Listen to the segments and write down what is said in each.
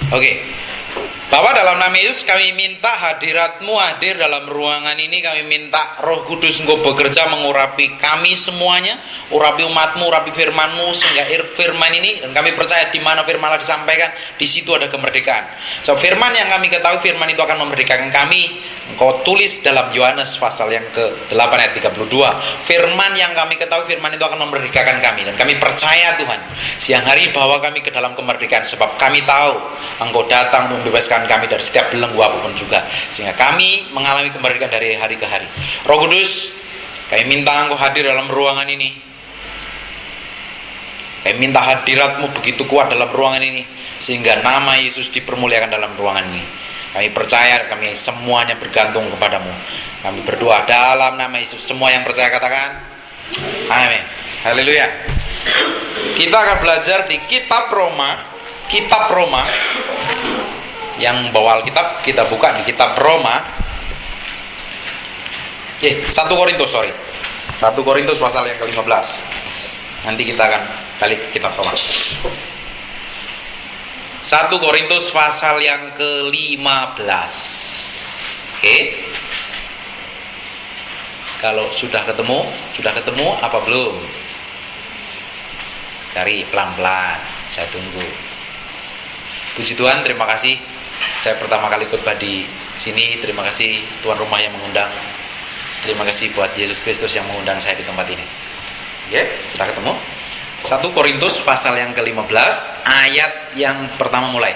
Oke. Bapa, dalam nama Yesus kami minta hadirat-Mu hadir dalam ruangan ini. Kami minta Roh Kudus Engkau bekerja mengurapi kami semuanya, urapi umat-Mu, urapi firman-Mu, sehingga firman ini, dan kami percaya di mana firman Allah disampaikan, di situ ada kemerdekaan. So, firman yang kami ketahui, firman itu akan memerdekakan kami. Engkau tulis dalam Yohanes pasal yang ke-8 ayat 32. Firman yang kami ketahui, firman itu akan memerdekakan kami. Dan kami percaya Tuhan, siang hari bawa kami ke dalam kemerdekaan. Sebab kami tahu Engkau datang membebaskan kami dari setiap belenggu apapun juga. Sehingga kami mengalami kemerdekaan dari hari ke hari. Roh Kudus, kami minta Engkau hadir dalam ruangan ini. Kami minta hadirat-Mu begitu kuat dalam ruangan ini, sehingga nama Yesus dipermuliakan dalam ruangan ini. Kami percaya, kami semuanya bergantung kepadamu. Kami berdoa dalam nama Yesus. Semua yang percaya katakan amin. Haleluya. Kita akan belajar di kitab Roma. Kitab Roma. Yang bawa Alkitab, kita buka di kitab Roma. 1 Korintus, 1 Korintus pasal yang ke-15. Nanti kita akan balik ke kitab Roma. 1 Korintus pasal yang ke-15. Oke. Kalau sudah ketemu apa belum? Cari pelan-pelan, saya tunggu. Puji Tuhan, terima kasih. Saya pertama kali khotbah di sini. Terima kasih tuan rumah yang mengundang. Terima kasih buat Yesus Kristus yang mengundang saya di tempat ini. Oke, sudah ketemu? 1 Korintus pasal yang ke-15 ayat yang pertama mulai.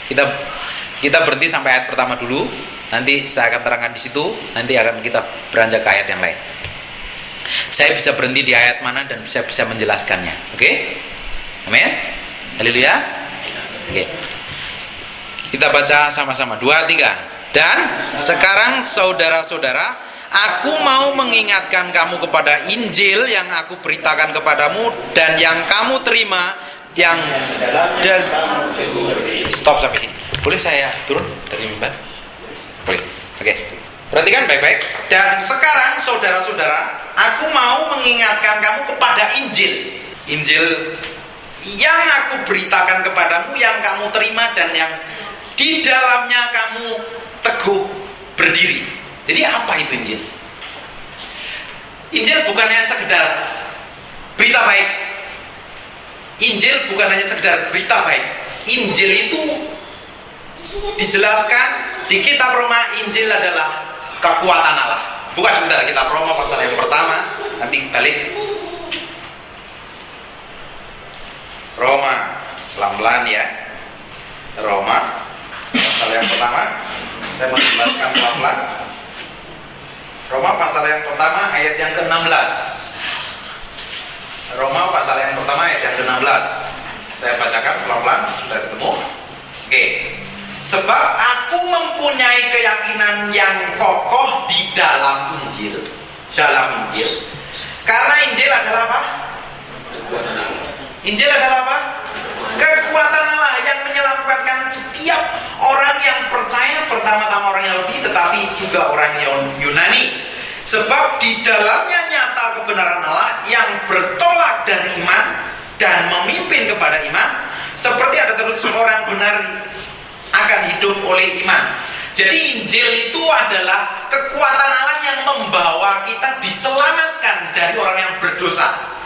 Kita berhenti sampai ayat pertama dulu. Nanti saya akan terangkan di situ. Nanti akan kita beranjak ke ayat yang lain. Saya bisa berhenti di ayat mana dan bisa menjelaskannya. Oke? Amin. Haleluya. Oke. Kita baca sama-sama. 2, 3. Dan sekarang saudara-saudara, aku mau mengingatkan kamu kepada Injil yang aku beritakan kepadamu dan yang kamu terima, yang dan stop sampai sini. Boleh saya turun dari mimbar? Boleh. Oke. Perhatikan baik-baik. Dan sekarang saudara-saudara, aku mau mengingatkan kamu kepada Injil. Injil yang aku beritakan kepadamu, yang kamu terima dan yang di dalamnya kamu teguh berdiri. Jadi apa itu Injil? Injil bukan hanya sekedar berita baik. Injil bukan hanya sekedar berita baik. Injil itu dijelaskan di kitab Roma. Injil adalah kekuatan Allah. Bukan sebentar, kitab Roma pasal yang pertama. Nanti balik. Roma, pelan-pelan ya. Roma pasal yang pertama. Saya mau jelaskan pelan-pelan. Roma pasal yang pertama ayat yang ke-16. Roma pasal yang pertama ayat yang ke-16. Saya bacakan pelan-pelan, sudah ketemu. Oke. Sebab aku mempunyai keyakinan yang kokoh di dalam Injil. Dalam Injil. Karena Injil adalah apa? Injil adalah apa? Kekuatan Allah yang menyelamatkan setiap orang yang percaya, pertama-tama orang Yahudi tetapi juga orang Yunani. Sebab di dalamnya nyata kebenaran Allah yang bertolak dari iman dan memimpin kepada iman, seperti ada terus orang benar akan hidup oleh iman. Jadi Injil itu adalah kekuatan Allah yang membawa kita diselamatkan dari orang yang berdosa.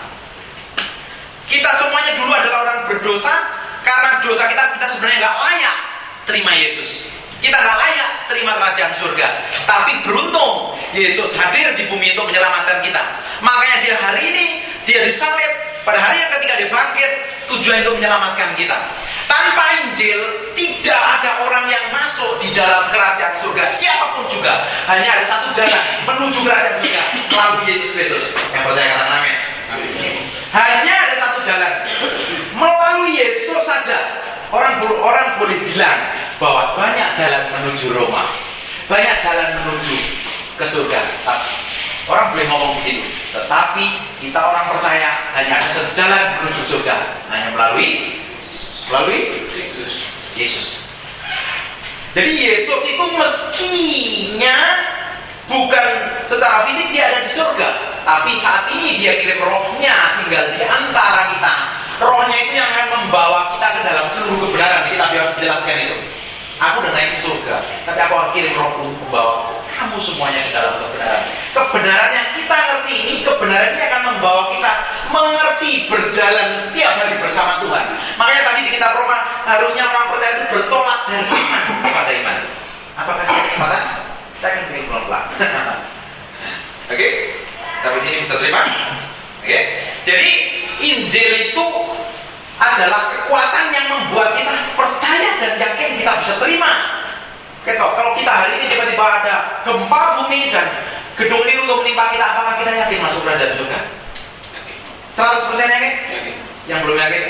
Kita semuanya dulu adalah orang berdosa. Karena dosa kita sebenarnya nggak layak terima Yesus. Kita nggak layak terima kerajaan surga. Tapi beruntung Yesus hadir di bumi untuk menyelamatkan kita. Makanya dia hari ini dia disalib. Pada hari yang ketiga dia bangkit, tujuan untuk menyelamatkan kita. Tanpa Injil tidak ada orang yang masuk di dalam kerajaan surga. Siapapun juga. Hanya ada satu jalan menuju kerajaan surga, melalui Yesus Kristus. Yang percaya katakan amin. Hanya ada satu jalan, melalui Yesus saja. Orang boleh bilang bahwa banyak jalan menuju Roma, banyak jalan menuju ke surga. Orang boleh ngomong begitu, tetapi kita orang percaya hanya ada satu jalan menuju surga, hanya melalui Yesus. Jadi Yesus itu mestinya bukan secara fisik dia ada di surga, tapi saat ini dia kirim rohnya tinggal di antara kita Rohnya itu yang akan membawa kita ke dalam seluruh kebenaran. Kita jelaskan itu. Aku udah naik ke surga, tapi aku akan kirim rohku untuk membawa kamu semuanya ke dalam kebenaran. Kebenaran yang kita ngerti ini, kebenaran ini akan membawa kita mengerti berjalan setiap hari bersama Tuhan. Makanya tadi di kitab Roma, harusnya orang percaya itu bertolak dari iman kepada iman. Apakah saya kesempatan? Saya akan beri pelan-pelan. Oke? Sampai sini bisa terima? Oke? Jadi Injil itu adalah kekuatan yang membuat kita percaya dan yakin kita bisa terima. Kalau kita hari ini tiba-tiba ada gempa bumi dan gedung ini untuk menimpa kita, apakah kita yakin masuk kerajaan surga? 100% yakin? Yang belum yakin?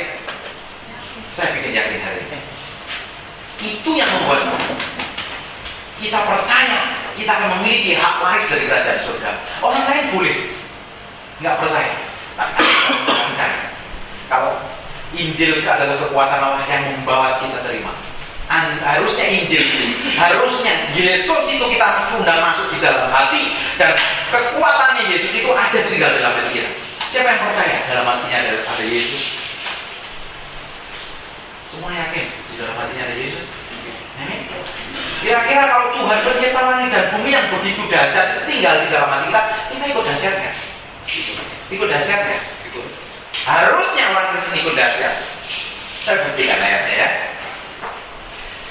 Saya bikin yakin hari ini. Itu yang membuat kita percaya kita akan memiliki hak waris dari kerajaan surga. Orang lain boleh nggak percaya, tapi kalau Injil adalah kekuatan Allah yang membawa kita terima. Harusnya Injil itu, harusnya Yesus itu kita undang masuk di dalam hati, dan kekuatannya Yesus itu ada di dalam hati kita. Siapa yang percaya dalam hatinya ada Yesus? Semua yakin di dalam hatinya ada Yesus? Kira-kira kalau Tuhan pencipta langit dan bumi yang begitu dahsyat tinggal di dalam hati kita ikut dahsyat kan? Ikut dahsyat kan? Harusnya orang Kristen ikut dahsyat. Saya buktikan ayatnya ya.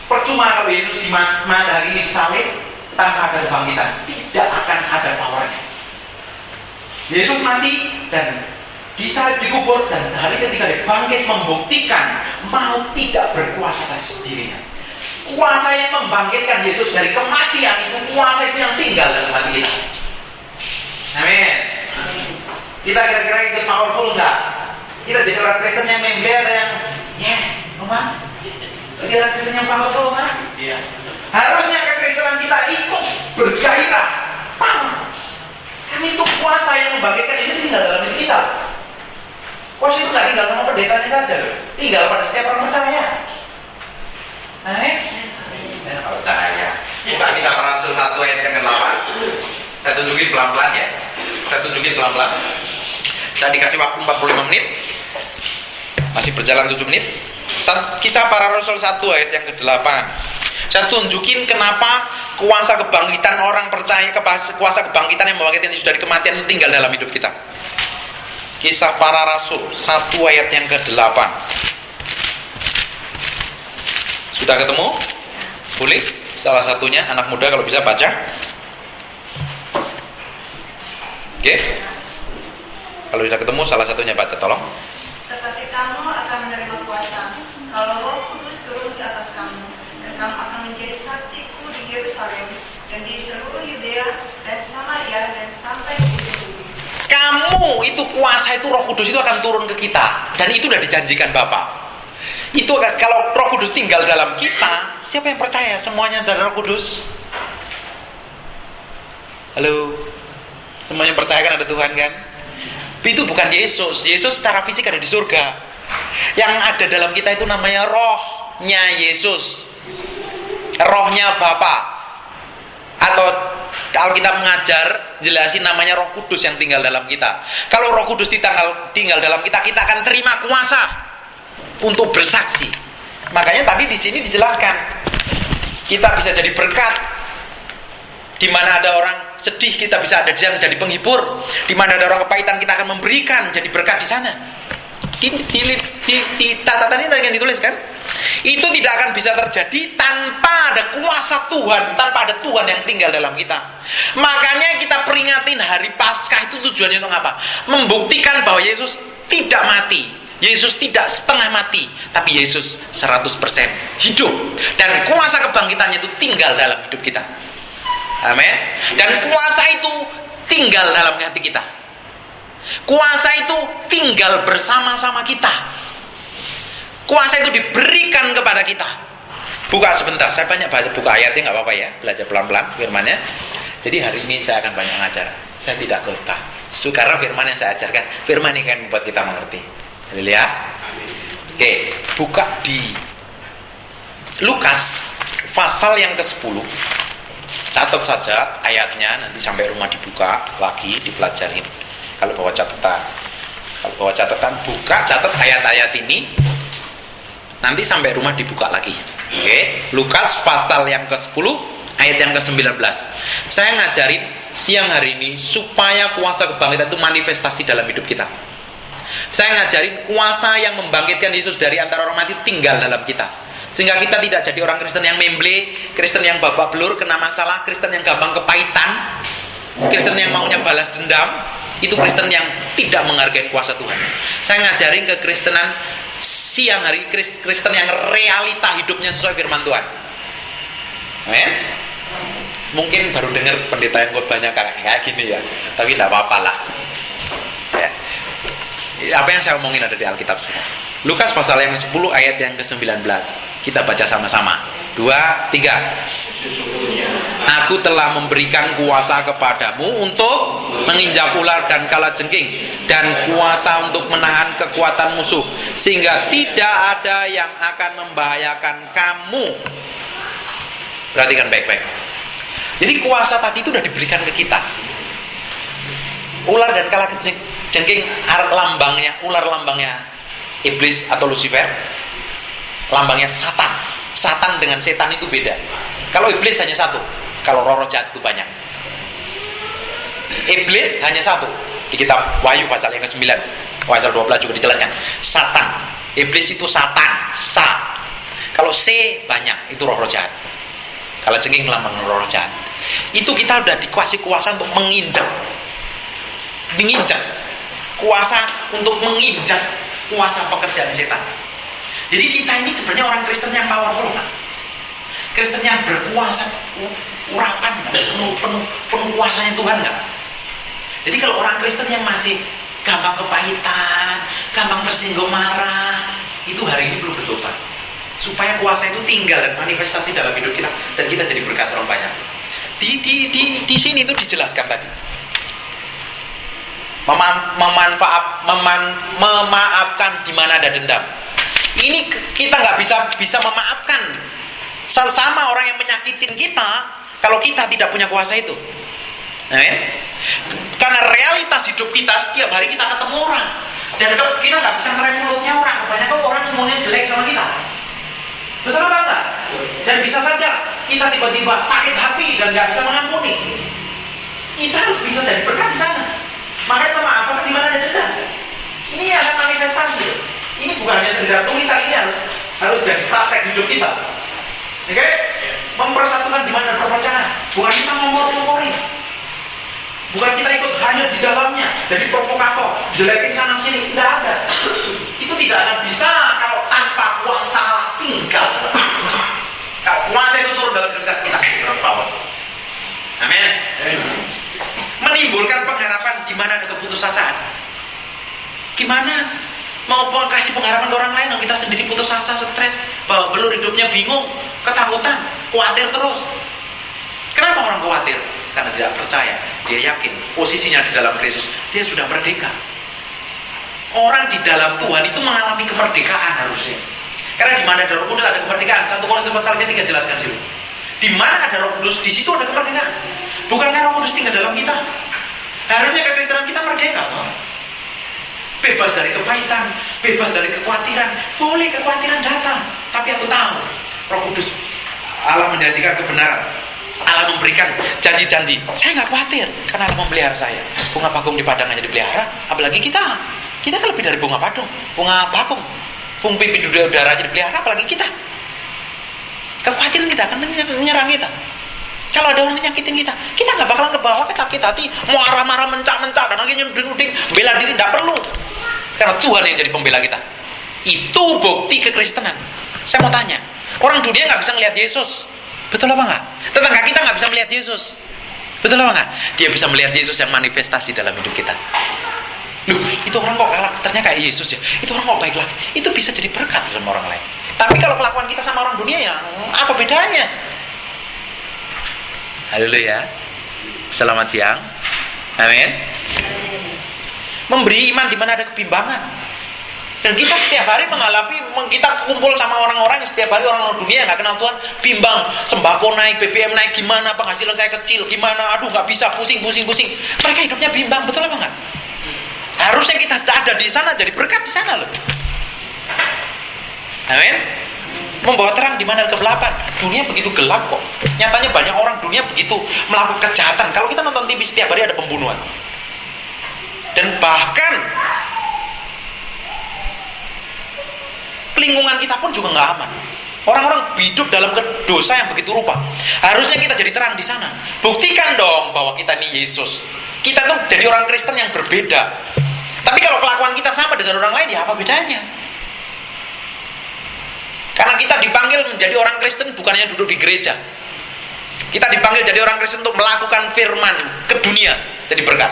Percuma kalau Yesus di hari ini disalib tanpa ada kebangkitan, tidak akan ada powernya. Yesus mati dan disalib, dikubur, dan hari ketiga dia bangkit membuktikan maut tidak berkuasa atas dirinya. Kuasa yang membangkitkan Yesus dari kematian itu, kuasa itu yang tinggal dalam hati kita. Amin. Kita kira-kira ikut powerful enggak? Kita jadi orang Kristen yang member yang yes, Oma. Jadi orang Kristen yang powerful, Oma. Iya. Harusnya kekristenan kita ikut bergairah, power. Kami itu kuasa yang membangkitkan itu tinggal dalam diri kita. Kuasa itu nggak tinggal sama pendetanya saja loh, tinggal pada setiap orang percaya. Percaya. Buka Kisah Para Rasul 1 ayat yang ke-8. Saya tunjukin pelan-pelan ya. Saya dikasih waktu 45 menit. Masih berjalan 7 menit. Kisah Para Rasul 1 ayat yang ke-8. Saya tunjukin kenapa kuasa kebangkitan orang percaya, kuasa kebangkitan yang membangkitkan Yesus dari kematian itu tinggal dalam hidup kita. Kisah Para Rasul 1 ayat yang ke-8. Sudah ketemu? Boleh? Salah satunya anak muda kalau bisa baca. Oke? Kalau sudah ketemu salah satunya baca, tolong. Tetapi kamu akan menerima kuasa kalau Roh Kudus turun ke atas kamu, dan kamu akan menjadi saksiku di Yerusalem dan di seluruh Yudea dan Samaria dan sampai ke ujung bumi. Kamu itu kuasa itu, Roh Kudus itu akan turun ke kita, dan itu sudah dijanjikan Bapa. Itu kalau Roh Kudus tinggal dalam kita, siapa yang percaya semuanya dari Roh Kudus? Halo, semuanya percaya kan ada Tuhan kan? Itu bukan Yesus. Yesus secara fisik ada di surga. Yang ada dalam kita itu namanya rohnya Yesus, rohnya Bapa. Atau kalau kita mengajar, jelasin namanya Roh Kudus yang tinggal dalam kita. Kalau Roh Kudus tinggal dalam kita, kita akan terima kuasa untuk bersaksi. Makanya tadi di sini dijelaskan, kita bisa jadi berkat. Di mana ada orang sedih, kita bisa ada di sana jadi penghibur. Di mana ada orang kepahitan, kita akan memberikan jadi berkat di sana. Di catatan ini tadi yang ditulis kan? Itu tidak akan bisa terjadi tanpa ada kuasa Tuhan, tanpa ada Tuhan yang tinggal dalam kita. Makanya kita peringatin hari Paskah itu tujuannya untuk apa? Membuktikan bahwa Yesus tidak mati. Yesus tidak setengah mati, tapi Yesus 100% hidup. Dan kuasa kebangkitannya itu tinggal dalam hidup kita. Amin. Dan kuasa itu tinggal dalam hati kita. Kuasa itu tinggal bersama-sama kita. Kuasa itu diberikan kepada kita. Buka sebentar, saya banyak buka ayatnya, nggak apa-apa ya, belajar pelan-pelan firmannya. Jadi hari ini saya akan banyak mengajar. Saya tidak khotbah, karena firman yang saya ajarkan, firman ini kan membuat kita mengerti. Haleluya. Oke, buka di Lukas pasal yang ke-10. Catat saja ayatnya, nanti sampai rumah dibuka lagi, dipelajarin kalau bawa catatan. Kalau bawa catatan, buka, catat ayat-ayat ini. Nanti sampai rumah dibuka lagi. Oke. Lukas pasal yang ke-10 ayat yang ke-19. Saya ngajarin siang hari ini supaya kuasa kebangkitan itu manifestasi dalam hidup kita. Saya ngajarin kuasa yang membangkitkan Yesus dari antara orang mati tinggal dalam kita, sehingga kita tidak jadi orang Kristen yang memble, Kristen yang babak belur, kena masalah, Kristen yang gampang kepahitan, Kristen yang maunya balas dendam. Itu Kristen yang tidak menghargai kuasa Tuhan. Saya ngajarin kekristenan siang hari, Kristen yang realita hidupnya sesuai firman Tuhan. Amin. Mungkin baru dengar pendeta yang khotbahnya kayak gini ya, tapi tidak apa-apa lah ya. Apa yang saya omongin ada di Alkitab semua. Lukas pasal yang ke-10 ayat yang ke-19. Kita baca sama-sama. 2, 3. Aku telah memberikan kuasa kepadamu untuk menginjak ular dan kalajengking, dan kuasa untuk menahan kekuatan musuh, sehingga tidak ada yang akan membahayakan kamu. Perhatikan baik-baik. Jadi kuasa tadi itu sudah diberikan ke kita. Ular dan kalajengking lambangnya, ular lambangnya iblis atau Lucifer, lambangnya Satan. Satan dengan setan itu beda. Kalau iblis hanya satu, kalau roh jahat itu banyak. Iblis hanya satu. Di kitab Wahyu pasal yang ke-9, pasal 12 juga dijelaskan. Satan. Iblis itu Satan, Sa. Kalau C banyak, itu roh jahat. Kalau jengking lambang roh jahat. Itu kita udah dikasih kuasa untuk menginjak. Kuasa untuk menginjak kuasa pekerjaan setan. Jadi kita ini sebenarnya orang Kristen yang powerful, kan? Kristen yang berkuasa, urapan, penuh kuasanya Tuhan, kan? Jadi kalau orang Kristen yang masih gampang kepahitan, gampang tersinggung, marah, itu hari ini belum bertobat. Supaya kuasa itu tinggal dan manifestasi dalam hidup kita, dan kita jadi berkat orang banyak. Di sini itu dijelaskan tadi. Memaafkan di mana ada dendam. Ini kita nggak bisa memaafkan sesama orang yang menyakitin kita kalau kita tidak punya kuasa itu. Karena realitas hidup kita setiap hari kita ketemu orang, dan kita nggak bisa ngerem mulutnya orang. Kebanyakan orang ngomongnya jelek sama kita. Betul apa enggak? Dan bisa saja kita tiba-tiba sakit hati dan nggak bisa mengampuni. Kita harus bisa jadi berkat di sana. Makanya memaafkan di mana ada dendam. Ini akan manifestasi. Ini bukan hanya sekedar tulisan, ini harus jadi praktek hidup kita. Oke? Mempersatukan di mana ada perpecahan. Bukan kita ngompor-ngomporin. Bukan kita ikut hanya di dalamnya, jadi provokator, jelekin sana sini. Tidak ada. Itu tidak akan bisa kalau tanpa kuasa tinggal. Kalau kuasa itu turun dalam hidup kita, power. Amin. Menimbulkan pengharapan di mana ada keputusasaan. Gimana mau kasih pengharapan ke orang lain, kita sendiri putus asa, stres, bawa belur hidupnya, bingung, ketakutan, khawatir terus. Kenapa orang khawatir? Karena tidak percaya. Dia yakin posisinya di dalam Kristus, dia sudah merdeka. Orang di dalam Tuhan itu mengalami kemerdekaan harusnya. Karena di mana ada Roh Kudus ada kemerdekaan. 1 Korintus pasal 3 jelaskan dulu. Di mana ada Roh Kudus, di situ ada kemerdekaan. Bukankah Roh Kudus tinggal dalam kita? Harusnya kekristenan kita merdeka, toh? Bebas dari kepahitan, bebas dari kekhawatiran. Boleh kekhawatiran datang, tapi aku tahu Roh Kudus, Allah menjanjikan kebenaran, Allah memberikan janji-janji. Saya nggak khawatir karena Allah memelihara saya. Bunga bakung di padang aja dipelihara, apalagi kita kan lebih dari bunga bakung, pimpin udara aja dipelihara, apalagi kita. Kekhawatiran tidak akan menyerang kita. Kalau ada orang menyakitin kita nggak bakalan ke bawah, sakit hati, marah-marah, mencak-mencak, dan akhirnya nuding-nuding, bela diri, nggak perlu. Karena Tuhan yang jadi pembela kita. Itu bukti kekristenan. Saya mau tanya, orang dunia nggak bisa melihat Yesus, betul apa nggak? Tetangga kita nggak bisa melihat Yesus, betul apa nggak? Dia bisa melihat Yesus yang manifestasi dalam hidup kita. Loh, itu orang kok karakternya kayak Yesus ya? Itu orang kok baik lagi? Itu bisa jadi berkat sama orang lain. Tapi kalau kelakuan kita sama orang dunia, ya apa bedanya? Haleluya. Selamat siang. Amin. Memberi iman di mana ada kebimbangan. Dan kita setiap hari mengalami, kita kumpul sama orang-orang yang setiap hari orang-orang dunia yang nggak kenal Tuhan, bimbang, sembako naik, BBM naik, gimana, penghasilan saya kecil, gimana, aduh nggak bisa, pusing. Mereka hidupnya bimbang, betul apa nggak? Harusnya kita ada di sana, jadi berkat di sana loh. Amin. Membawa terang di mana kegelapan. Dunia begitu gelap kok. Nyatanya banyak orang dunia begitu melakukan kejahatan. Kalau kita nonton TV setiap hari ada pembunuhan. Dan bahkan lingkungan kita pun juga nggak aman. Orang-orang hidup dalam dosa yang begitu rupa. Harusnya kita jadi terang di sana. Buktikan dong bahwa kita ini Yesus. Kita tuh jadi orang Kristen yang berbeda. Tapi kalau kelakuan kita sama dengan orang lain, ya apa bedanya? Karena kita dipanggil menjadi orang Kristen bukannya duduk di gereja. Kita dipanggil jadi orang Kristen untuk melakukan firman ke dunia, jadi berkat.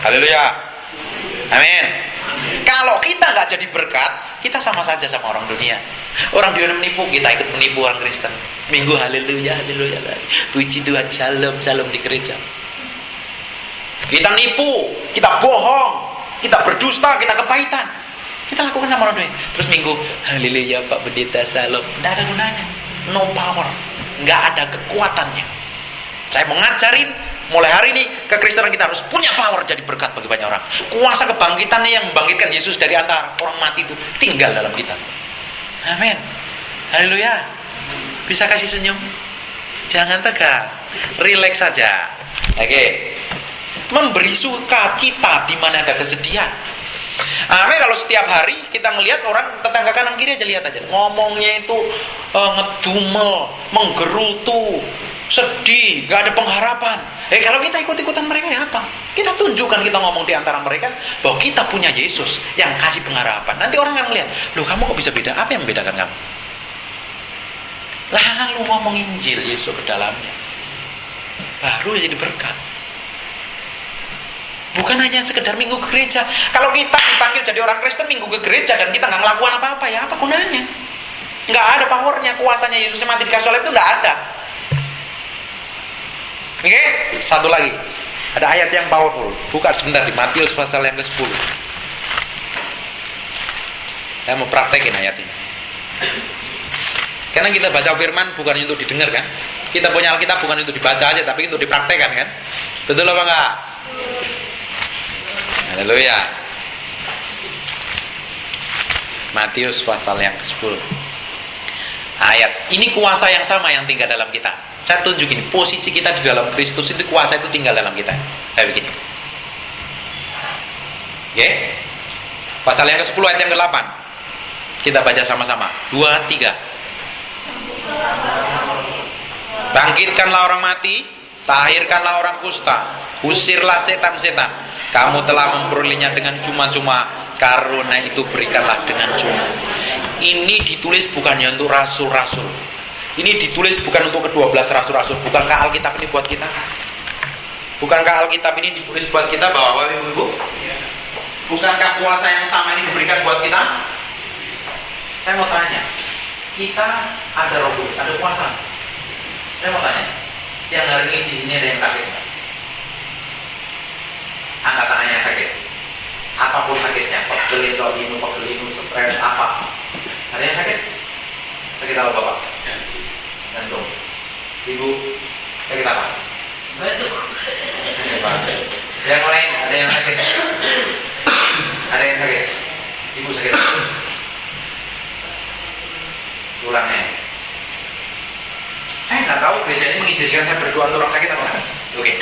Haleluya. Amin. Kalau kita nggak jadi berkat, kita sama saja sama orang dunia. Orang dunia menipu, kita ikut menipu orang Kristen. Minggu haleluya, haleluya. Puji Tuhan, shalom, shalom di gereja. Kita nipu, kita bohong, kita berdusta, kita kepahitan. Kita lakukan sama orang dunia. Terus minggu haleluya Pak Pendeta, shalom. Nggak ada gunanya. No power. Nggak ada kekuatannya. Saya mau ngajarin mulai hari ini kekristenan kita harus punya power jadi berkat bagi banyak orang. Kuasa kebangkitannya yang membangkitkan Yesus dari antara orang mati itu tinggal dalam kita. Amin. Haleluya. Bisa kasih senyum? Jangan tegang. Relax saja. Oke. Memberi sukacita di mana ada kesedihan. Amin. Kalau setiap hari kita ngelihat orang tetangga kanan kiri aja, lihat aja ngomongnya itu ngedumel, menggerutu, sedih, gak ada pengharapan. Kalau kita ikut-ikutan mereka ya apa? Kita tunjukkan, kita ngomong di antara mereka bahwa kita punya Yesus yang kasih pengharapan. Nanti orang akan lihat, loh kamu kok bisa beda? Apa yang membedakan kamu? Lalu ngomong Injil Yesus ke dalamnya, baru jadi berkat. Bukan hanya sekedar minggu ke gereja. Kalau kita dipanggil jadi orang Kristen minggu ke gereja dan kita nggak ngelakukan apa-apa, ya apa gunanya? Nggak ada powernya, kuasanya Yesus yang mati di kayu salib itu nggak ada. Oke, satu lagi. Ada ayat yang powerful. Buka sebentar di Matius pasal yang ke-10. Saya mau praktekin ayat ini. Karena kita baca firman bukan untuk didengar kan? Kita punya Alkitab bukan untuk dibaca aja, tapi untuk dipraktekkan kan? Betul apa enggak? Haleluya. Matius pasal yang ke-10. Ayat ini kuasa yang sama yang tinggal dalam kita. Saya tunjukin posisi kita di dalam Kristus itu, kuasa itu tinggal dalam kita. Kayak begini. Oke? Pasal yang ke-10 ayat yang ke-8. Kita baca sama-sama. 2, 3. Bangkitkanlah orang mati, tahirkanlah orang kusta, usirlah setan-setan. Kamu telah memperolehnya dengan cuma-cuma, karena itu berikanlah dengan cuma. Ini ditulis bukannya untuk rasul-rasul. Ini ditulis bukan untuk ke-12 rasul-rasul. Bukankah Alkitab ini buat kita? Bukankah Alkitab ini ditulis buat kita, Bapak Ibu? Bukankah kuasa yang sama ini diberikan buat kita? Saya mau tanya, kita ada Roh Kudus, ada kuasa. Saya mau tanya, siang hari ini di sini ada yang sakit? Angkat tangannya yang sakit. Apapun sakitnya, pegel, stres, apa? Ada yang sakit? Sakit apa Bapak? Jantung. Ibu, sakit apa? Batuk. Yang lain, ada yang sakit? Ada yang sakit? Ibu sakit apa? Tulangnya. Saya nggak tahu gereja ini mengizinkan saya berdoa untuk orang sakit apa enggak. Oke.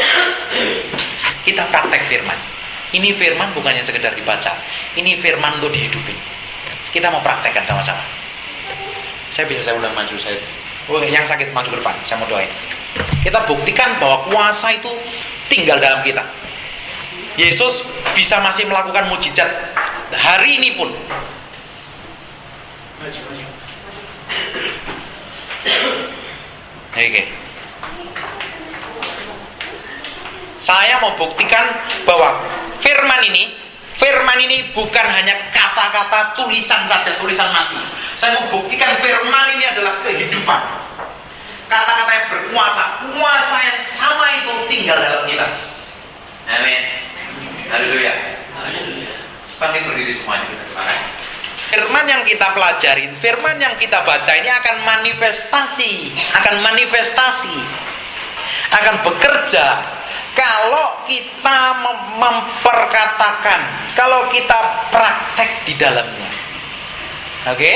Kita praktek firman. Ini firman bukannya sekedar dibaca. Ini firman untuk dihidupin. Kita mau praktekkan sama-sama. Saya ulang maju saya. Yang sakit masuk ke depan. Saya mau doain. Kita buktikan bahwa kuasa itu tinggal dalam kita. Yesus bisa masih melakukan mujizat hari ini pun. Oke. Saya mau buktikan bahwa firman ini bukan hanya kata-kata tulisan saja, tulisan mati. Saya mau buktikan firman ini adalah kehidupan. Kata-kata yang berkuasa, kuasa yang sama itu tinggal dalam kita. Amin. Haleluya. Bangkit berdiri semuanya kita doakan. Firman yang kita pelajarin, firman yang kita baca ini akan manifestasi, akan bekerja kalau kita memperkatakan, kalau kita praktek di dalamnya. Oke?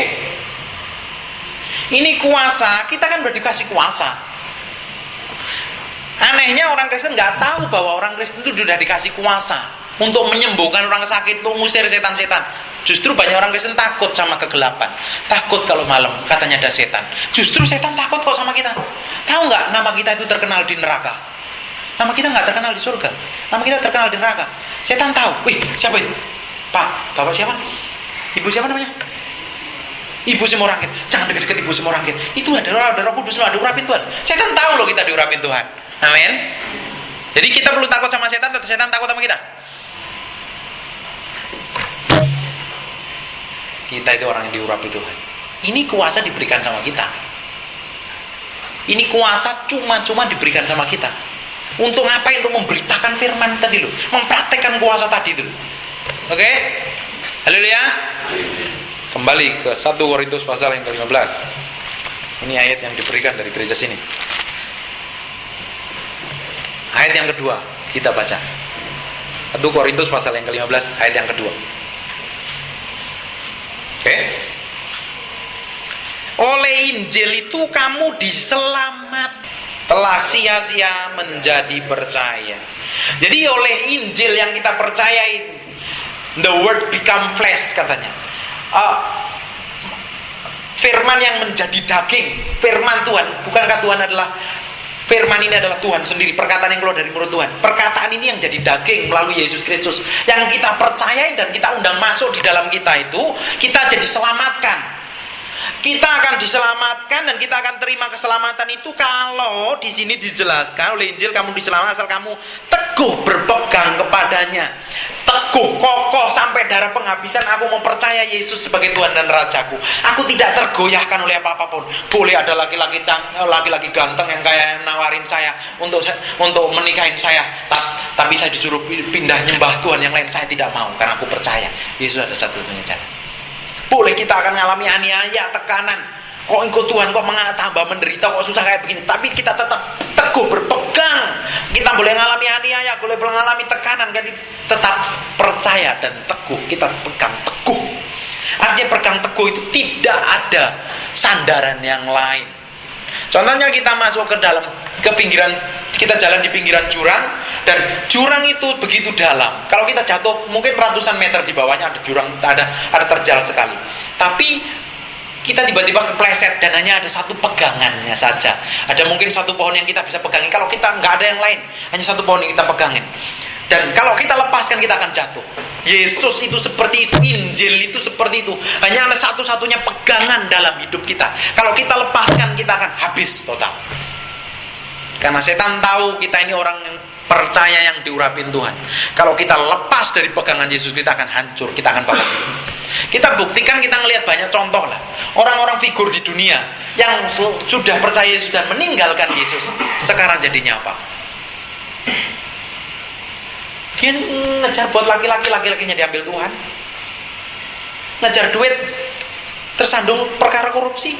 Ini kuasa, kita kan udah dikasih kuasa. Anehnya orang Kristen nggak tahu bahwa orang Kristen itu sudah dikasih kuasa untuk menyembuhkan orang sakit, untuk mengusir setan-setan. Justru banyak orang Kristen takut sama kegelapan, takut kalau malam katanya ada setan. Justru setan takut kok sama kita. Tahu nggak, nama kita itu terkenal di neraka. Nama kita nggak terkenal di surga, nama kita terkenal di neraka. Setan tahu. Wih, siapa itu? Pak, bapak siapa? Ibu siapa namanya? Ibu Simorangkit. Jangan dekat-dekat Ibu Simorangkit. Itu ada Roh Kudus, ada diurapin Tuhan. Setan tahu loh kita diurapin Tuhan. Amin. Jadi kita perlu takut sama setan atau setan takut sama kita? Kita itu orang yang diurapi Tuhan. Ini kuasa diberikan sama kita. Ini kuasa cuma-cuma diberikan sama kita. Untuk ngapain? Untuk memberitakan firman tadi loh, mempraktekkan kuasa tadi itu. Oke? Haleluya. Kembali ke 1 Korintus pasal yang ke-15. Ini ayat yang diberikan dari gereja sini. Ayat yang kedua kita baca. 1 Korintus pasal yang ke-15 ayat yang kedua. Oke? Oleh Injil itu kamu diselamat, telah sia-sia menjadi percaya. Jadi oleh Injil yang kita percayain, the word become flesh katanya. Firman yang menjadi daging, firman Tuhan. Bukankah Tuhan adalah firman ini adalah Tuhan sendiri, perkataan yang keluar dari mulut Tuhan. Perkataan ini yang jadi daging melalui Yesus Kristus, yang kita percayain dan kita undang masuk di dalam kita itu, kita jadi selamatkan. Kita akan diselamatkan dan kita akan terima keselamatan itu kalau di sini dijelaskan oleh Injil kamu diselamatkan asal kamu teguh berpegang kepadanya. Teguh, kokoh sampai darah penghabisan. Aku mempercaya Yesus sebagai Tuhan dan Rajaku. Aku tidak tergoyahkan oleh apapun. Boleh ada laki-laki ganteng yang kayak nawarin saya untuk menikahin saya, tapi saya disuruh pindah nyembah Tuhan yang lain, saya tidak mau karena aku percaya Yesus ada satu-satunya jalan. Boleh kita akan mengalami aniaya, tekanan. Kok ikut Tuhan, kok tambah menderita, kok susah kayak begini. Tapi kita tetap teguh berpegang. Kita boleh mengalami aniaya, boleh mengalami tekanan, kan tetap percaya dan teguh. Kita pegang teguh. Artinya pegang teguh itu tidak ada sandaran yang lain. Contohnya kita masuk ke dalam, kita jalan di pinggiran jurang, dan jurang itu begitu dalam. Kalau kita jatuh mungkin ratusan meter di bawahnya ada jurang, ada terjal sekali. Tapi kita tiba-tiba kepleset dan hanya ada satu pegangannya saja. Ada mungkin satu pohon yang kita bisa pegangin. Kalau kita nggak ada yang lain, hanya satu pohon yang kita pegangin. Dan kalau kita lepaskan kita akan jatuh. Yesus itu seperti itu, Injil itu seperti itu. Hanya ada satu-satunya pegangan dalam hidup kita. Kalau kita lepaskan kita akan habis total. Karena setan tahu kita ini orang yang percaya yang diurapin Tuhan. Kalau kita lepas dari pegangan Yesus kita akan hancur, kita akan babak. Kita buktikan, kita ngelihat banyak contoh lah. Orang-orang figur di dunia yang sudah percaya Yesus dan meninggalkan Yesus, sekarang jadinya apa? Dia ngejar buat laki-lakinya diambil Tuhan. Ngejar duit, tersandung perkara korupsi.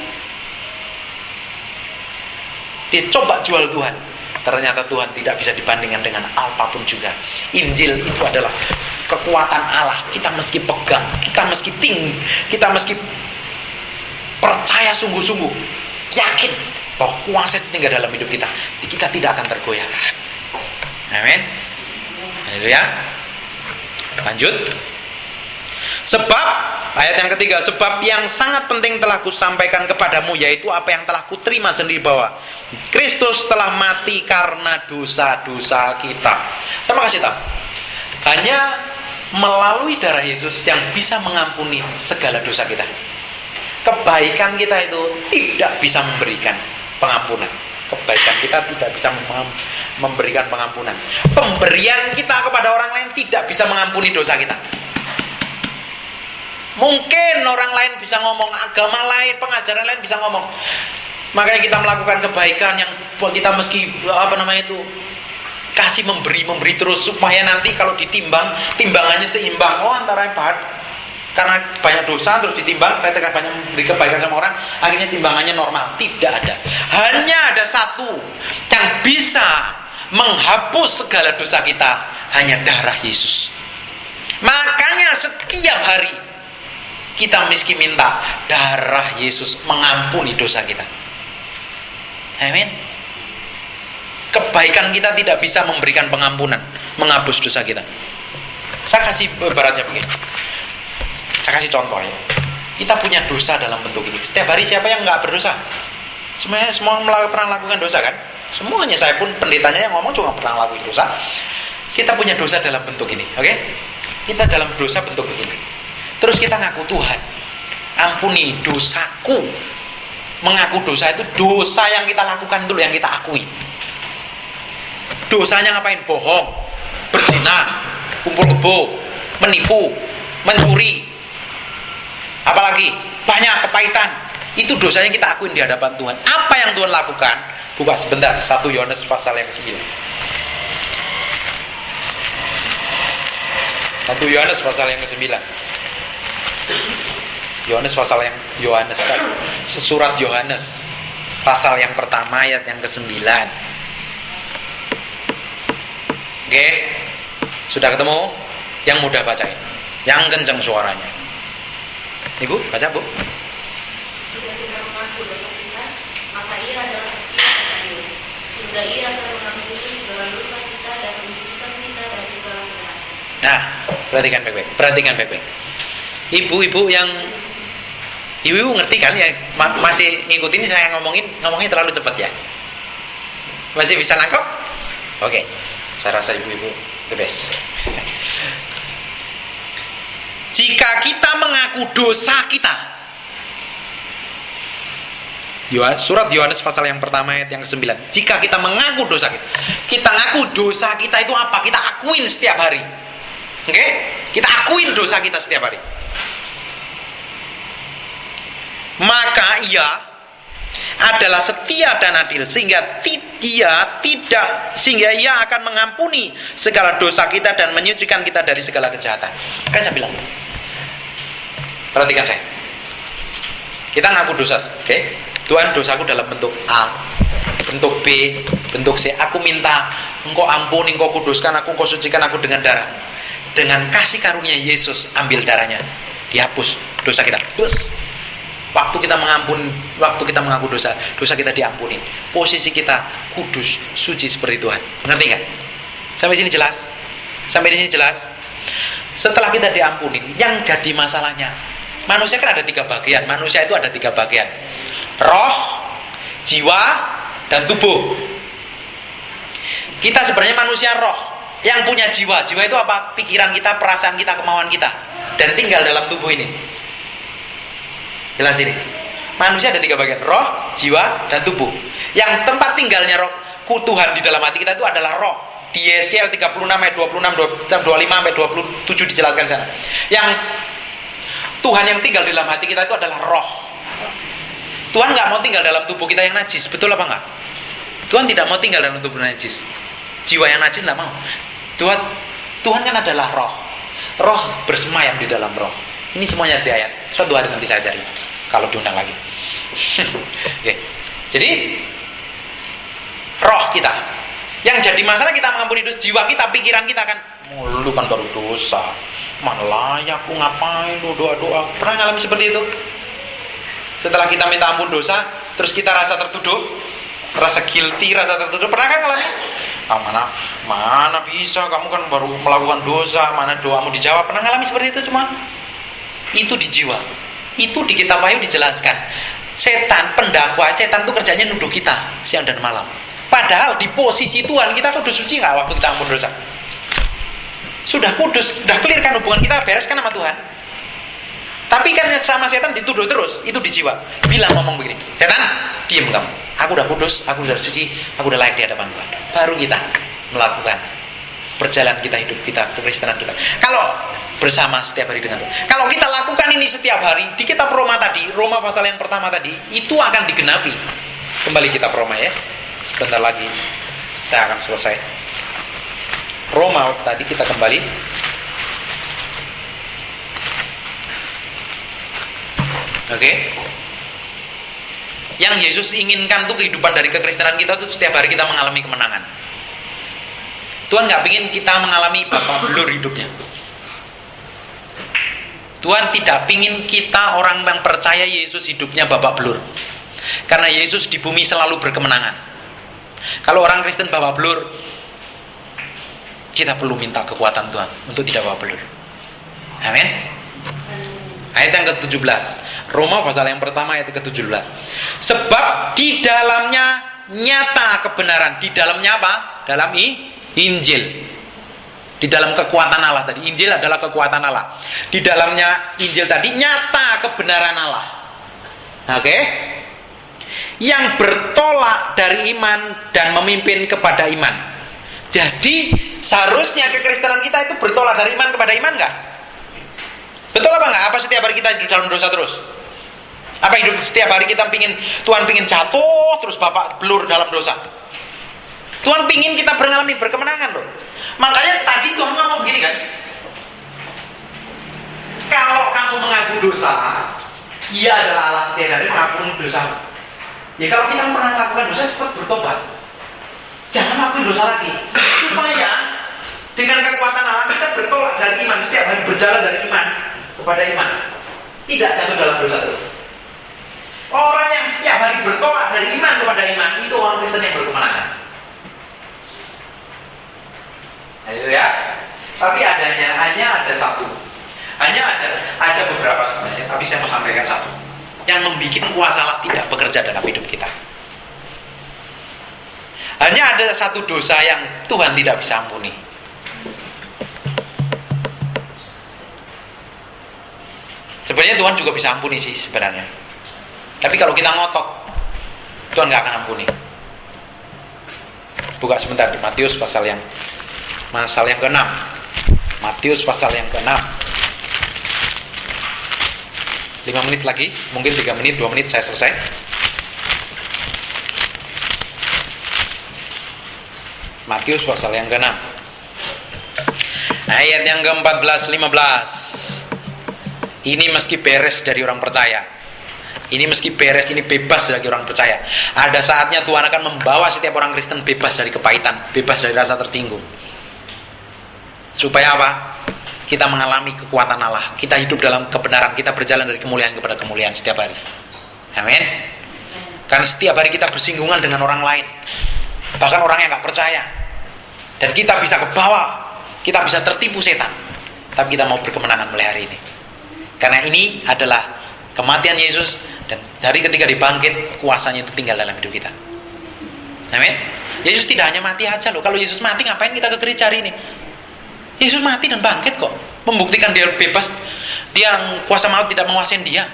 Dia coba jual Tuhan. Ternyata Tuhan tidak bisa dibandingkan dengan apapun juga. Injil itu adalah kekuatan Allah. Kita meski pegang, kita meski tinggi, kita meski percaya sungguh-sungguh, yakin bahwa kuasa itu tinggal dalam hidup kita. Kita tidak akan tergoyah. Amin. Haleluya. Lanjut. Sebab, ayat yang ketiga, sebab yang sangat penting telah kusampaikan kepadamu, yaitu apa yang telah kuterima sendiri, bahwa Kristus telah mati karena dosa-dosa kita. Saya mau kasih tahu, hanya melalui darah Yesus yang bisa mengampuni segala dosa kita. Kebaikan kita itu tidak bisa memberikan pengampunan. Kebaikan kita tidak bisa memberikan pengampunan. Pemberian kita kepada orang lain tidak bisa mengampuni dosa kita. Mungkin orang lain bisa ngomong, agama lain, pengajaran lain bisa ngomong. Makanya kita melakukan kebaikan yang kita meski kasih memberi terus, supaya nanti kalau ditimbang, timbangannya seimbang. Oh, antara karena banyak dosa terus ditimbang, ketika banyak memberi kebaikan sama orang, akhirnya timbangannya normal. Tidak ada. Hanya ada satu yang bisa menghapus segala dosa kita hanya darah Yesus. Makanya setiap hari kita mesti minta darah Yesus mengampuni dosa kita. Amin. Kebaikan kita tidak bisa memberikan pengampunan, menghapus dosa kita. Saya kasih ibaratnya begini. Saya kasih contoh ya. Kita punya dosa dalam bentuk ini. Setiap hari siapa yang nggak berdosa? Semuanya semua pernah lakukan dosa kan? Semuanya, saya pun pendetanya yang ngomong juga pernah lakukan dosa. Kita punya dosa dalam bentuk ini, oke? Kita dalam dosa bentuk begini. Terus kita ngaku, Tuhan, ampuni dosaku. Mengaku dosa itu dosa yang kita lakukan itu yang kita akui. Dosanya ngapain? Bohong, berzina, kumpul kebo, menipu, mencuri, apalagi banyak kepahitan. Itu dosanya kita akuin di hadapan Tuhan. Apa yang Tuhan lakukan? Buka sebentar 1 Yohanes pasal yang ke-9. 1 Yohanes pasal yang ke-9. Surat Yohanes pasal yang pertama ayat yang ke-9. Oke, sudah ketemu? Yang mudah bacain, yang kenceng suaranya. Ibu, baca Bu. Jika kita mengaku dosa kita, maka Ia adalah setia dan adil, sehingga Ia akan mengampuni segala dosa kita dan menyucikan kita dari segala kejahatan. Nah, perhatikan baik-baik. Ibu-ibu yang ibu ngerti kan ya, masih ngikutin saya ngomongnya terlalu cepat ya? Masih bisa nangkep? Oke. Saya rasa ibu-ibu the best. Jika kita mengaku dosa kita, surat Yohanes pasal yang pertama ayat yang ke-9. Jika kita mengaku dosa kita ngaku dosa kita itu apa? Kita akuin setiap hari. Oke? Kita akuin dosa kita setiap hari. Maka Ia adalah setia dan adil sehingga Ia akan mengampuni segala dosa kita dan menyucikan kita dari segala kejahatan. Kan saya bilang, perhatikan saya. Kita ngaku dosa, oke? Tuhan, dosaku dalam bentuk A, bentuk B, bentuk C. Aku minta Engkau ampuni, Engkau kuduskan aku, Engkau sucikan aku dengan darah. Dengan kasih karunia Yesus, ambil darahnya, dihapus dosa kita. Terus waktu kita mengaku dosa kita diampuni. Posisi kita kudus, suci seperti Tuhan. Ngerti nggak? Sampai di sini jelas? Setelah kita diampuni, yang jadi masalahnya, manusia kan ada 3 bagian. Manusia itu ada 3 bagian: roh, jiwa, dan tubuh. Kita sebenarnya manusia roh yang punya jiwa. Jiwa itu apa? Pikiran kita, perasaan kita, kemauan kita, dan tinggal dalam tubuh ini. Jelas ini. Manusia ada 3 bagian: roh, jiwa, dan tubuh. Yang tempat tinggalnya roh Tuhan di dalam hati kita itu adalah roh. Di Yeskiel 36 ayat 26, 25 sampai 27 dijelaskan di sana. Yang Tuhan yang tinggal di dalam hati kita itu adalah roh. Tuhan nggak mau tinggal dalam tubuh kita yang najis, betul apa enggak? Tuhan tidak mau tinggal dalam tubuh najis. Jiwa yang najis nggak mau. Tuhan kan adalah roh. Roh bersemayam di dalam roh. Ini semuanya di ayat. Suatu hari nanti saya cari, kalau diundang lagi. Oke. Jadi roh kita yang jadi masalah, kita mengampuni dosa. Jiwa kita, pikiran kita kan, lu kan baru dosa, mana layak, aku ngapain lu doa-doa. Pernah ngalami seperti itu? Setelah kita minta ampun dosa, terus kita rasa tertuduh, rasa guilty, rasa tertuduh. Pernah kan ngalami? Mana bisa, kamu kan baru melakukan dosa, mana doamu dijawab. Pernah ngalami seperti itu semua? Itu di jiwa. Itu di kitab Wahyu dijelaskan. Setan, pendakwa, setan itu kerjanya nuduh kita siang dan malam. Padahal di posisi Tuhan kita kudus, suci nggak waktu kita ampun dosa? Sudah kudus, sudah clear kan, hubungan kita beres kan sama Tuhan. Tapi kan sama setan dituduh terus, itu di jiwa. Bilang, ngomong begini, setan, diem kamu. Aku udah kudus, aku udah suci, aku udah layak di hadapan Tuhan. Baru kita melakukan perjalanan kita, hidup kita, kekristenan kita. Kalau bersama setiap hari dengan Tuhan. Kalau kita lakukan ini setiap hari, di kitab Roma tadi, Roma pasal yang pertama tadi, itu akan digenapi. Kembali kitab Roma ya. Sebentar lagi saya akan selesai. Roma tadi kita kembali. Oke. Yang Yesus inginkan tuh kehidupan dari kekristenan kita tuh setiap hari kita mengalami kemenangan. Tuhan nggak ingin kita mengalami babak belur hidupnya. Tuhan tidak ingin kita orang yang percaya Yesus hidupnya babak belur. Karena Yesus di bumi selalu berkemenangan. Kalau orang Kristen babak belur, kita perlu minta kekuatan Tuhan untuk tidak babak belur. Amin. Ayat yang ke-17, Roma pasal yang pertama ayat ke-17. Sebab di dalamnya nyata kebenaran. Di dalamnya apa? Dalam Injil. Di dalam kekuatan Allah tadi. Injil adalah kekuatan Allah. Di dalamnya Injil tadi nyata kebenaran Allah. Oke? Yang bertolak dari iman dan memimpin kepada iman. Jadi seharusnya kekristenan kita itu bertolak dari iman kepada iman enggak? Betul apa enggak? Apa setiap hari kita hidup dalam dosa terus? Apa hidup setiap hari kita Tuhan pingin jatuh terus bapak belur dalam dosa? Tuhan pingin kita mengalami berkemenangan loh. Makanya tadi Tuhan ngomong begini kan, kalau kamu mengaku dosa, ia adalah Allah setia dari mengampuni dosa. Ya kalau kita pernah melakukan dosa, cepat bertobat. Jangan lakukan dosa lagi. Supaya dengan kekuatan Allah kita bertolak dari iman, setiap hari berjalan dari iman kepada iman, tidak jatuh dalam dosa terus. Orang yang setiap hari bertolak dari iman kepada iman itu orang Kristen yang berkemenangan. Ayo ya. Tapi hanya ada satu. Ada beberapa sebenarnya, tapi saya mau sampaikan satu yang membuat kuasa Allah tidak bekerja dalam hidup kita. Hanya ada satu dosa yang Tuhan tidak bisa ampuni. Sebenarnya Tuhan juga bisa ampuni sih sebenarnya. Tapi kalau kita ngotot, Tuhan nggak akan ampuni. Buka sebentar di Matius pasal yang ke-6. Matius pasal yang ke-6. 5 menit lagi, mungkin 3 menit, 2 menit saya selesai. Matius pasal yang ke-6. Ayat yang ke-14, 15. Ini meski beres dari orang percaya. Ini meski beres, ini bebas dari orang percaya. Ada saatnya Tuhan akan membawa setiap orang Kristen bebas dari kepahitan, bebas dari rasa tersinggung. Supaya apa? Kita mengalami kekuatan Allah. Kita hidup dalam kebenaran. Kita berjalan dari kemuliaan kepada kemuliaan setiap hari. Amin. Karena setiap hari kita bersinggungan dengan orang lain, bahkan orang yang gak percaya. Dan kita bisa ke bawah, kita bisa tertipu setan. Tapi kita mau berkemenangan mulai hari ini. Karena ini adalah kematian Yesus, dan dari ketika dibangkit, kuasanya itu tinggal dalam hidup kita. Amin. Yesus tidak hanya mati aja loh. Kalau Yesus mati, ngapain kita ke gereja hari ini? Yesus mati dan bangkit kok, membuktikan dia bebas. Dia kuasa maut tidak menguasai dia.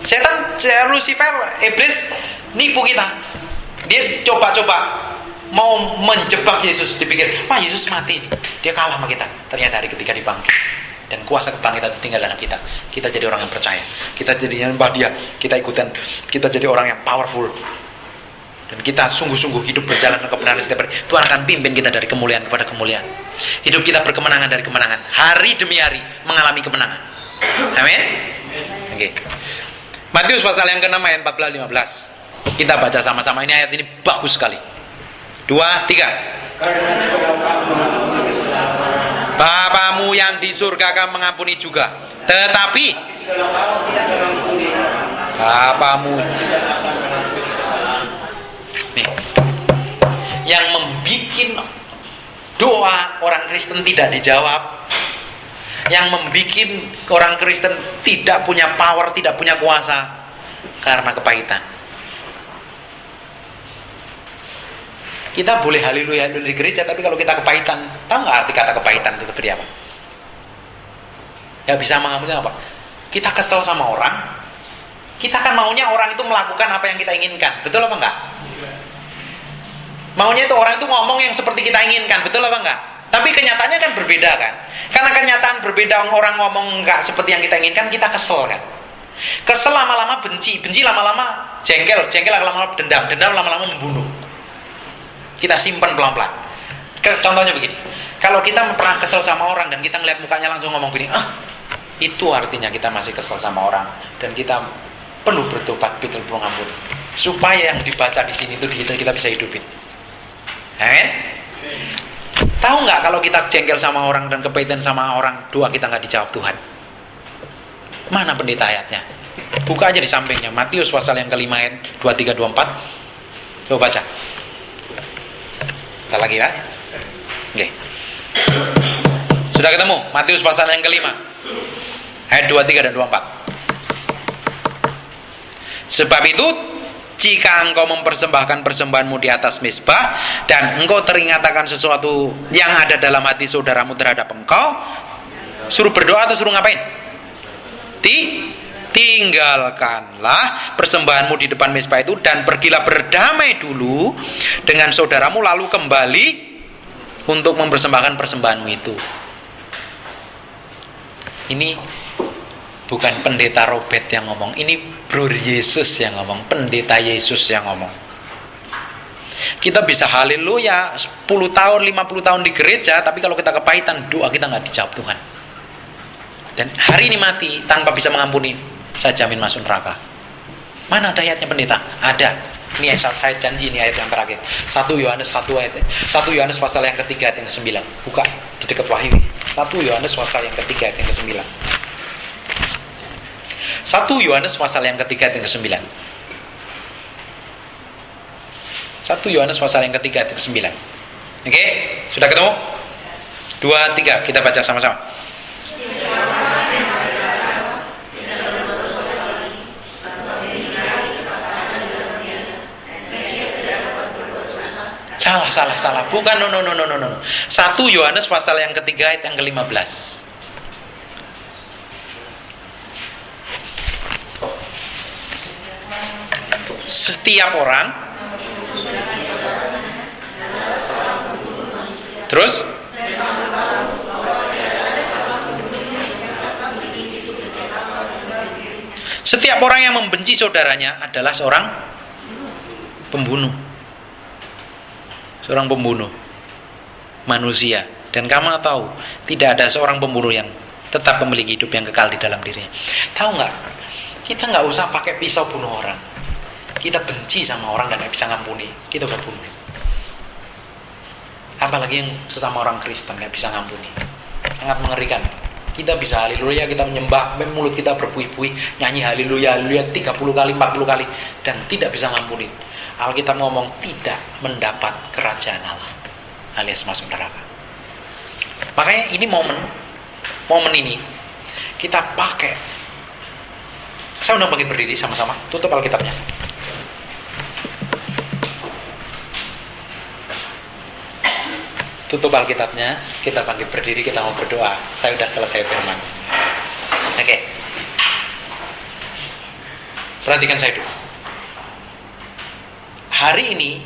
Setan, Lucifer, iblis nipu kita. Dia coba-coba mau menjebak Yesus. Dipikir, wah Yesus mati, dia kalah sama kita. Ternyata hari ketika dibangkit dan kuasa kebangkitan itu tinggal dalam kita, kita jadi orang yang percaya. Kita jadi nyembah dia, kita ikutan, kita jadi orang yang powerful. Dan kita sungguh-sungguh hidup berjalan ke kebenaran setiap hari. Tuhan akan pimpin kita dari kemuliaan kepada kemuliaan. Hidup kita berkemenangan dari kemenangan. Hari demi hari mengalami kemenangan. Amin. Oke. Matius pasal yang ke-6 ayat 14-15. Kita baca sama-sama. Ini ayat ini bagus sekali. 2, 3. Bapamu yang di surga akan mengampuni juga. Tetapi Bapamu nih, yang membuat doa orang Kristen tidak dijawab, yang membuat orang Kristen tidak punya power, tidak punya kuasa, karena kepahitan. Kita boleh haleluya di gereja, tapi kalau kita kepahitan, tahu nggak arti kata kepahitan itu seperti apa? Nggak bisa mengampuni apa? Kita kesel sama orang, kita kan maunya orang itu melakukan apa yang kita inginkan, betul apa enggak? Maunya itu orang itu ngomong yang seperti kita inginkan, betul apa enggak? Tapi kenyataannya kan berbeda kan? Karena kenyataan berbeda, orang ngomong enggak seperti yang kita inginkan, kita kesel kan? Kesel lama-lama benci lama-lama jengkel lama-lama dendam lama-lama membunuh. Kita simpan pelan-pelan. Contohnya begini, kalau kita pernah kesel sama orang dan kita ngeliat mukanya langsung ngomong begini, itu artinya kita masih kesel sama orang dan kita perlu bertobat, perlu mengampuni, supaya yang dibaca di sini itu kita bisa hidupin. Amin. Tahu nggak kalau kita jengkel sama orang dan kepahitan sama orang, doa kita nggak dijawab Tuhan? Mana pendeta ayatnya? Buka aja di sampingnya, Matius pasal yang kelima ayat 23, 24. Coba baca. Kita lagi kan? Oke. Sudah ketemu? Matius pasal yang kelima ayat 23 dan 24. Sebab itu, jika engkau mempersembahkan persembahanmu di atas mezbah dan engkau teringat akan sesuatu yang ada dalam hati saudaramu terhadap engkau, suruh berdoa atau suruh ngapain? Tinggalkanlah persembahanmu di depan mezbah itu dan pergilah berdamai dulu dengan saudaramu, lalu kembali untuk mempersembahkan persembahanmu itu. Ini bukan pendeta Robert yang ngomong, ini Bro Yesus yang ngomong, pendeta Yesus yang ngomong. Kita bisa haleluya 10 tahun, 50 tahun di gereja, tapi kalau kita kepahitan, doa kita nggak dijawab Tuhan. Dan hari ini mati tanpa bisa mengampuni, saya jamin masuk neraka. Mana ada ayatnya pendeta? Ada. Ini ayat, saya janji ini ayat yang terakhir. 1 Yohanes 1 ayat. 1 Yohanes pasal yang ketiga ayat yang ke-9. Buka di dekat Wahyu. 1 Yohanes pasal yang ketiga ayat yang ke-9. 1 Yohanes pasal yang ketiga ayat yang ke-9. 1 Yohanes pasal yang ketiga ayat yang ke-9. Oke, sudah ketemu? 2, 3, kita baca sama-sama. Salah. Bukan, no. 1 Yohanes pasal yang ketiga ayat yang ke-15. Setiap orang, terus setiap orang yang membenci saudaranya adalah seorang pembunuh. Seorang pembunuh manusia. Dan kamu tahu, tidak ada seorang pembunuh yang tetap memiliki hidup yang kekal di dalam dirinya. Tahu nggak? Kita nggak usah pakai pisau bunuh orang. Kita benci sama orang dan nggak bisa ngampuni, kita udah bunuh. Apalagi yang sesama orang Kristen nggak bisa ngampuni, sangat mengerikan. Kita bisa haleluya, kita menyembah, mulut kita berbuih-buih, nyanyi haleluya 30 kali, 40 kali, dan tidak bisa ngampuni. Alkitab ngomong tidak mendapat kerajaan Allah, alias masuk neraka. Makanya ini momen ini kita pakai. Saya undang bangkit berdiri sama-sama, tutup Alkitabnya. Tutup Alkitabnya, kita bangkit berdiri, kita mau berdoa. Saya sudah selesai firman. Oke. Perhatikan saya dulu. Hari ini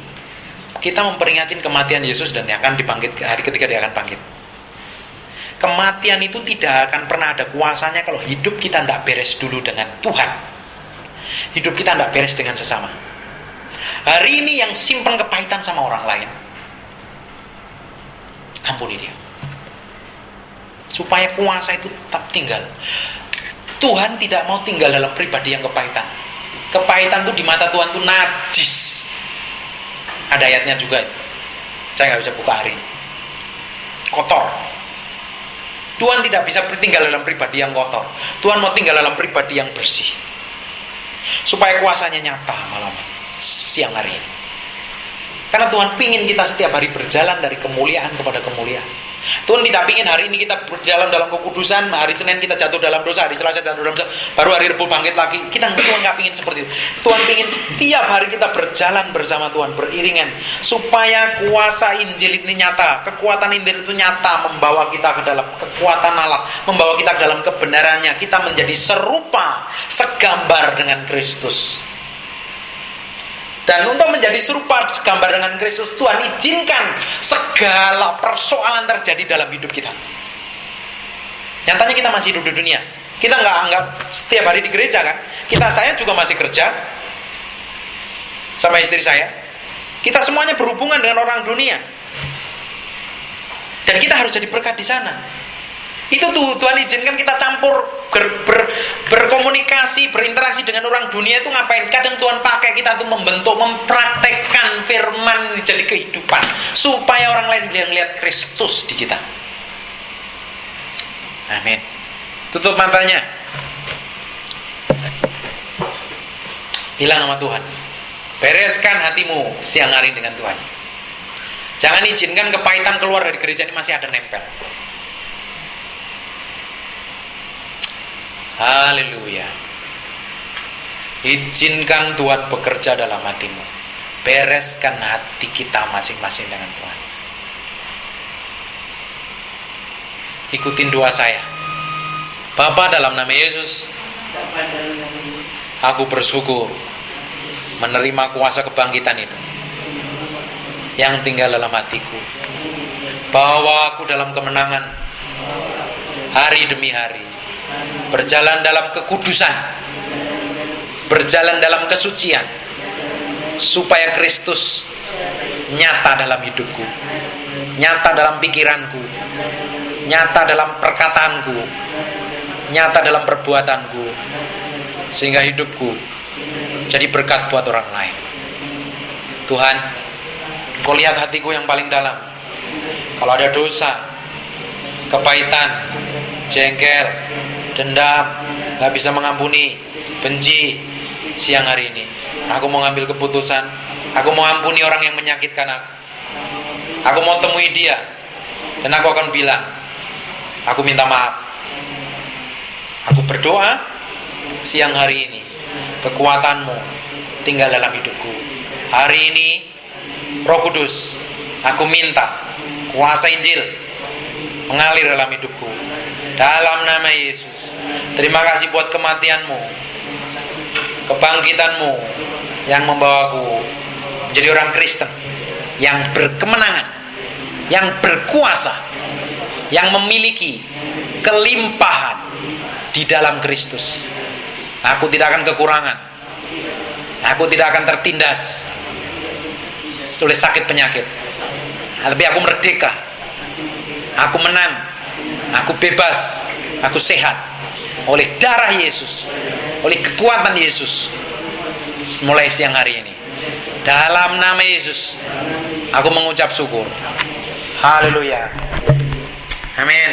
kita memperingati kematian Yesus dan dia akan dibangkit hari ketiga, dia akan bangkit. Kematian itu tidak akan pernah ada kuasanya kalau hidup kita tidak beres dulu dengan Tuhan. Hidup kita tidak beres dengan sesama. Hari ini yang simpen kepahitan sama orang lain, ampuni dia, supaya kuasa itu tetap tinggal. Tuhan tidak mau tinggal dalam pribadi yang kepahitan. Kepahitan itu di mata Tuhan itu najis. Ada ayatnya juga itu, saya nggak bisa buka hari ini. Kotor. Tuhan tidak bisa tinggal dalam pribadi yang kotor. Tuhan mau tinggal dalam pribadi yang bersih, supaya kuasanya nyata malam siang hari ini. Karena Tuhan pingin kita setiap hari berjalan dari kemuliaan kepada kemuliaan. Tuhan tidak pingin hari ini kita berjalan dalam kekudusan, hari Senin kita jatuh dalam dosa, hari Selasa jatuh dalam dosa, baru hari Rabu bangkit lagi. Tuhan nggak pingin seperti itu. Tuhan pingin setiap hari kita berjalan bersama Tuhan, beriringan, supaya kuasa Injil ini nyata, kekuatan Injil itu nyata, membawa kita ke dalam kekuatan Allah, membawa kita ke dalam kebenarannya. Kita menjadi serupa, segambar dengan Kristus. Dan untuk menjadi serupa segambar dengan Kristus, Tuhan izinkan segala persoalan terjadi dalam hidup kita. Nyatanya kita masih hidup di dunia. Kita nggak setiap hari di gereja kan? Saya juga masih kerja sama istri saya. Kita semuanya berhubungan dengan orang dunia. Dan kita harus jadi berkat di sana. Itu tuh Tuhan izinkan kita campur berkomunikasi, berinteraksi dengan orang dunia itu ngapain? Kadang Tuhan pakai kita untuk membentuk, mempraktekkan firman jadi kehidupan supaya orang lain bisa melihat Kristus di kita. Amin. Tutup matanya. Bilang sama Tuhan, bereskan hatimu siang hari dengan Tuhan. Jangan izinkan kepahitan keluar dari gereja ini masih ada nempel. Haleluya. Izinkan Tuhan bekerja dalam hatimu. Bereskan hati kita masing-masing dengan Tuhan. Ikutin doa saya. Bapa, dalam nama Yesus, aku bersyukur menerima kuasa kebangkitan itu yang tinggal dalam hatiku. Bawa aku dalam kemenangan hari demi hari, berjalan dalam kekudusan, berjalan dalam kesucian, supaya Kristus nyata dalam hidupku, nyata dalam pikiranku, nyata dalam perkataanku, nyata dalam perbuatanku, sehingga hidupku jadi berkat buat orang lain. Tuhan, Kau lihat hatiku yang paling dalam. Kalau ada dosa, kepahitan, jengkel, dendam, gak bisa mengampuni, benci, siang hari ini aku mau ngambil keputusan. Aku mau ampuni orang yang menyakitkan aku. Aku mau temui dia, dan aku akan bilang, aku minta maaf. Aku berdoa siang hari ini, kekuatanmu tinggal dalam hidupku. Hari ini Roh Kudus, aku minta kuasa Injil mengalir dalam hidupku, dalam nama Yesus. Terima kasih buat kematianmu, kebangkitanmu yang membawaku menjadi orang Kristen yang berkemenangan, yang berkuasa, yang memiliki kelimpahan di dalam Kristus. Aku tidak akan kekurangan, aku tidak akan tertindas oleh sakit penyakit, tapi aku merdeka, aku menang, aku bebas, aku sehat oleh darah Yesus, oleh kekuatan Yesus. Mulai siang hari ini, dalam nama Yesus, aku mengucap syukur. Haleluya. Amin.